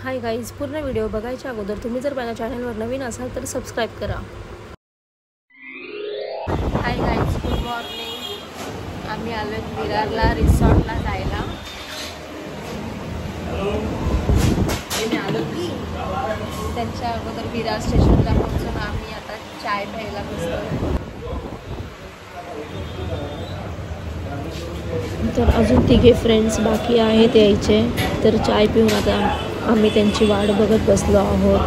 Hi guys, पूर्ण video बघायच्या अगोदर तुम्ही जर माझ्या चॅनलवर नवीन असाल तर सबस्क्राईब करा। Hi guys, good morning. आम्ही आलो विरारला रिसॉर्टला जायला। त्याच्या अगोदर विरार स्टेशनला पोहोचून आम्ही आता चाय प्यायला बसलो। तर अजून तिघे फ्रेंड्स बाकी आहेत यायचे, तर चाय पिऊन आता आम्ही त्यांची वाट बघत बसलो आहोत।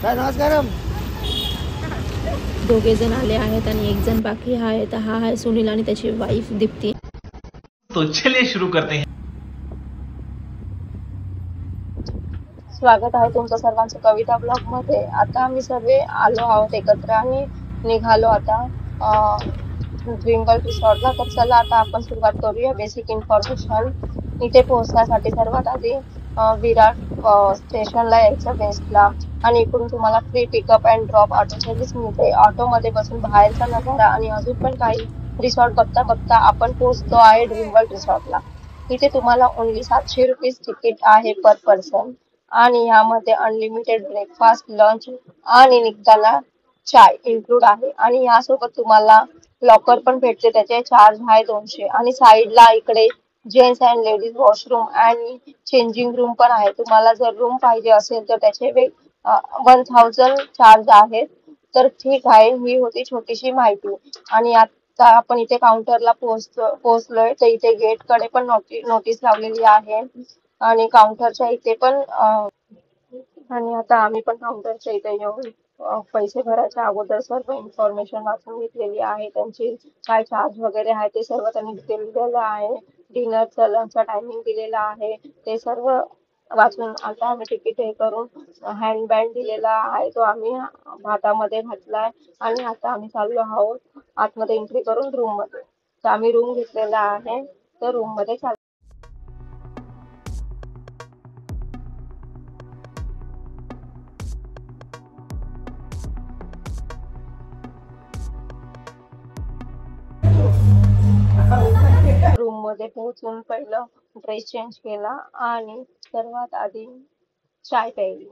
नमस्कार। दोघे जण आले आहेत आणि एक जण बाकी आहे। तर हा आहे सुनील आणि त्याची वाईफ दीप्ती। तो चलिए शुरू करते हैं। स्वागत आहे तुमचं सर्वांचं कविता ब्लॉग मध्ये। आता आम्ही सर्व आलो आहोत एकत्र आणि निघालो आता ड्रीमवर्ल्ड रिसॉर्टला। तर चला आता आपण सुरुवात करूया बेसिक इन्फॉर्मेशन। इथे पोहोचण्यासाठी सर्वात आधी विरार स्टेशनला यायचं वेस्टला, आणि इकडून तुम्हाला free pickup and drop auto service मिळते। ऑटोमध्ये बसून बाहेरचा नजारा आणि अजून पण काही रिसॉर्ट बघता बघता आपण पोहोचतो आहे ड्रीमवर्ल्ड रिसॉर्टला। इथे तुम्हाला ओन्ली 700 रुपीज तिकीट आहे पर पर्सन, आणि यामध्ये अनलिमिटेड ब्रेकफास्ट, लंच आणि निघताना चाय इन्क्लूड आहे। आणि यासोबत तुम्हाला लॉकर पण भेटते, त्याचे चार्ज आहे 200। आणि साईडला इकडे जेंट्स अँड लेडीज वॉशरूम आणि चेंजिंग रूम पण आहे। तुम्हाला जर रूम पाहिजे असेल तर त्याचे 1000 चार्ज आहेत। तर ठीक आहे, ही होती छोटीशी माहिती। आणि आता आपण इथे काउंटरला पोहोचलोय। तर इथे गेट कडे पण नोटीस लावलेली आहे, आणि काउंटरच्या इथे पण आणि आता आम्ही पण काउंटरच्या इथे येऊन पैसे भरायच्या अगोदर सर्व इन्फॉर्मेशन वाचून घेतलेली आहे। त्यांची काय चार्ज वगैरे आहे ते सर्व त्यांनी दिलेलं आहे। डिनरचा लंचचा टायमिंग दिलेला आहे, ते सर्व वाचून आता आम्ही तिकीट हे करून हँड बँड दिलेला आहे, तो आम्ही हातामध्ये घातलाय। आणि आता आम्ही चाललो आहोत आतमध्ये एंट्री करून रूम मध्ये। तर आम्ही रूम घेतलेला आहे, तर रूम मध्ये चाललो। रूम मध्ये पोहोचून पहिलं ड्रेस चेंज केला आणि सर्वात आधी चाय प्यायली।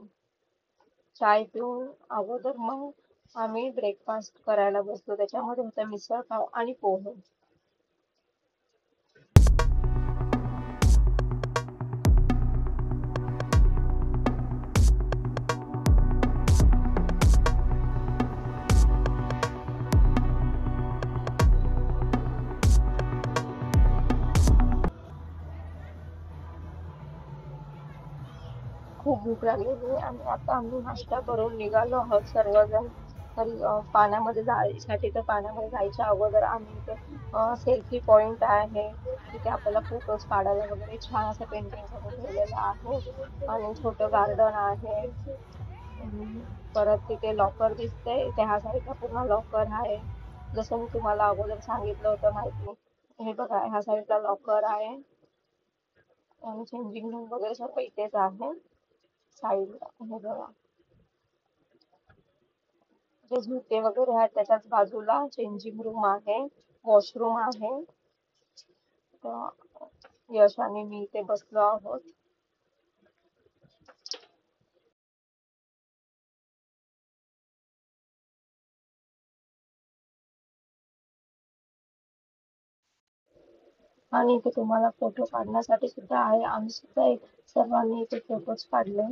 चाय पिऊन अगोदर मग आम्ही ब्रेकफास्ट करायला बसलो। त्याच्यामध्ये होतं मिसळ पाव आणि पोहे। खूप भूक लागलेली आणि आता आम्ही नाश्ता करून निघालो आहोत सर्वजण। तरी पाण्यामध्ये जायसाठी, तर पाण्यामध्ये जायच्या अगोदर आम्ही इथे सेल्फी पॉइंट आहे, तिथे आपल्याला फोटोज काढायला वगैरे छान असं पेंटिंग करून ठेवलेलं आहे, आणि छोटं गार्डन आहे। परत तिथे लॉकर दिसते, त्या साईडला पूर्ण लॉकर आहे, जसं मी तुम्हाला अगोदर सांगितलं होतं माहिती। हे बघा, ह्या साईडला लॉकर आहे आणि चेंजिंग रूम वगैरे सर्व इथेच आहे साईडला। हे बघा, जे झुटे वगैरे आहेत त्याच्याच बाजूला चेंजिंग रूम आहे, वॉशरूम आहे। तर यश आणि मी इथे बसलो आहोत। आणि इथे तुम्हाला फोटो काढण्यासाठी सुद्धा आहे, आम्ही सुद्धा सर्वांनी इथे फोटोज काढले।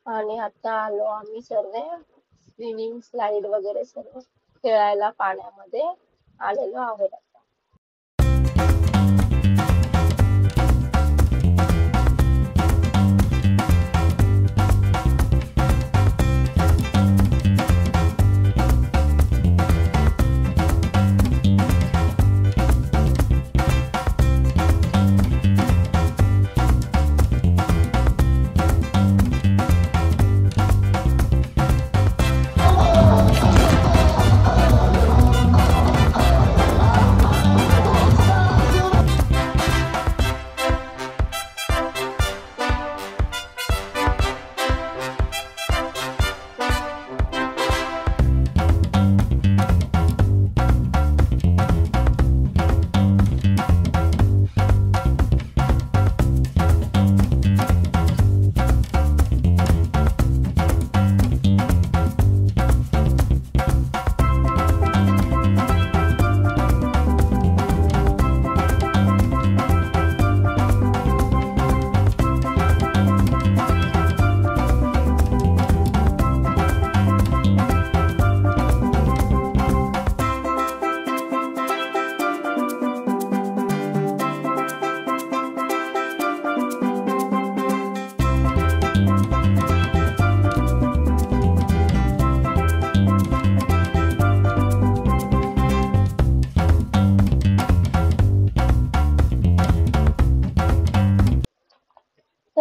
आणि आता आलो आम्ही सर्व स्विमिंग स्लाइड वगैरे सर्व खेळायला पाण्यामध्ये आलेलो आहोत।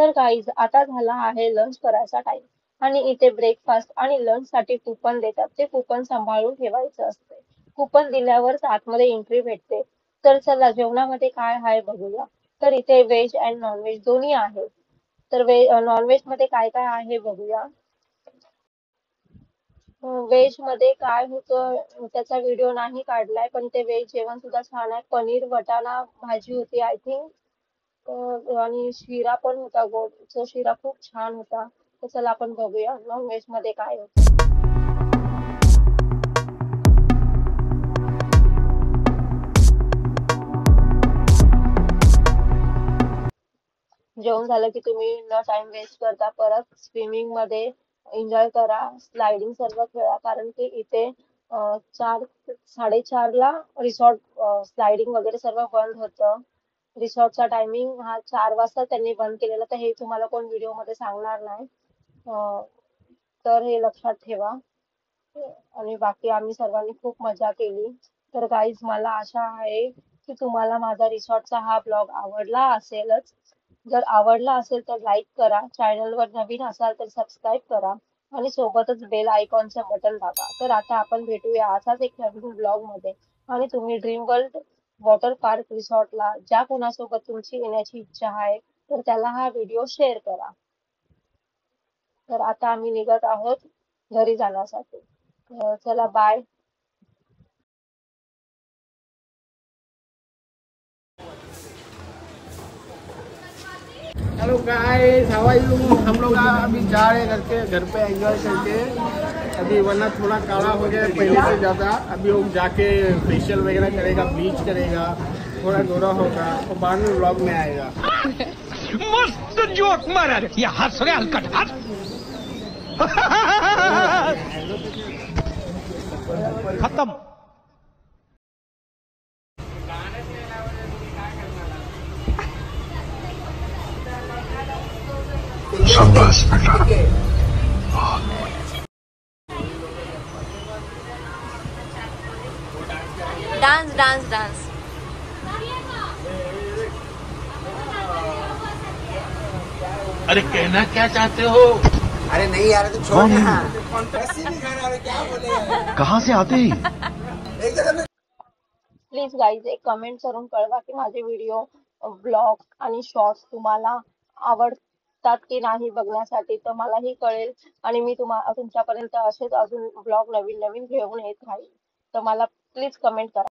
तर गाईज आता झाला आहे लंच करायचा टाइम आणि इथे ब्रेकफास्ट आणि लंच साठी कुपन देतात. ते कुपन सांभाळून ठेवायचं असते. कुपन दिल्यावरच आतमध्ये एंट्री भेटते. तर चला जेवणामध्ये काय आहे बघूया. तर इथे व्हेज अँड नॉनव्हेज दोन्ही आहे. तर नॉनव्हेज मध्ये काय काय आहे बघूया. व्हेज मध्ये काय होतं त्याचा व्हिडिओ नाही काढलाय, पण ते व्हेज जेवण सुद्धा छान आहे. पनीर वटाणा भाजी होती आय थिंक, आणि शिरा पण होता गोड. तो शिरा खूप छान होता. तर चला आपण बघूया नॉन व्हेज मध्ये काय होतं. जेवण झालं की तुम्ही न टाइम वेस्ट करता परत स्विमिंग मध्ये एन्जॉय करा, स्लायडिंग सर्व खेळा, कारण की इथे 4:30ला रिसॉर्ट स्लायडिंग वगैरे सर्व बंद होतं. रिसॉर्टचा टायमिंग हा 4 वाजता त्यांनी बंद केलेला, तर हे तुम्हाला कोण व्हिडिओ मध्ये सांगणार नाही. अं, तर हे लक्षात ठेवा. आणि बाकी आम्ही सर्वांनी खूप मजा केली. तर गाईज मला आशा आहे की तुम्हाला माझा रिसॉर्टचा हा ब्लॉग आवडला असेलच. जर आवडला असेल तर लाईक करा, चॅनलवर नवीन असाल तर सबस्क्राईब करा आणि सोबतच बेल आयकॉनचं बटन दाबा. तर आता आपण भेटूया असाच एक नवीन ब्लॉग मध्ये. आणि तुम्ही ड्रीम वर्ल्ड वॉटर पार्क रिसॉर्टला ज्या कोणासोबत तुमची येण्याची इच्छा आहे तर त्याला हा व्हिडिओ शेअर करा. तर आता आम्ही निघत आहोत घरी जाण्यासाठी. चला bye. Hello guys, how are you? हम लोग अभी जा रहे हैं घर पे एंजॉय करके। अभी वरना थोड़ा काला हो गया पहले से ज़्यादा। अभी वो जाके फेशियल वगैरह करेगा, ब्लीच करेगा, थोड़ा गोरा होगा और बाद में व्लॉग में आएगा। मस्त जोक मारा रे या हंस रे हलकट हंस खत्म। Dance dance dance. अरे कहना क्या चाहते हो? अरे नहीं यार, तो छोड़ ना। कहाँ से आते ही प्लीज गाईज एक कमेंट करून कळवा की माझे व्हिडिओ, ब्लॉग आणि शॉर्ट्स तुम्हाला आवडतात की नाही बघण्यासाठी, तर मलाही कळेल. आणि मी तुमच्यापर्यंत असेच अजून ब्लॉग नवीन नवीन घेऊन येत राहील. तर मला प्लीज कमेंट करा.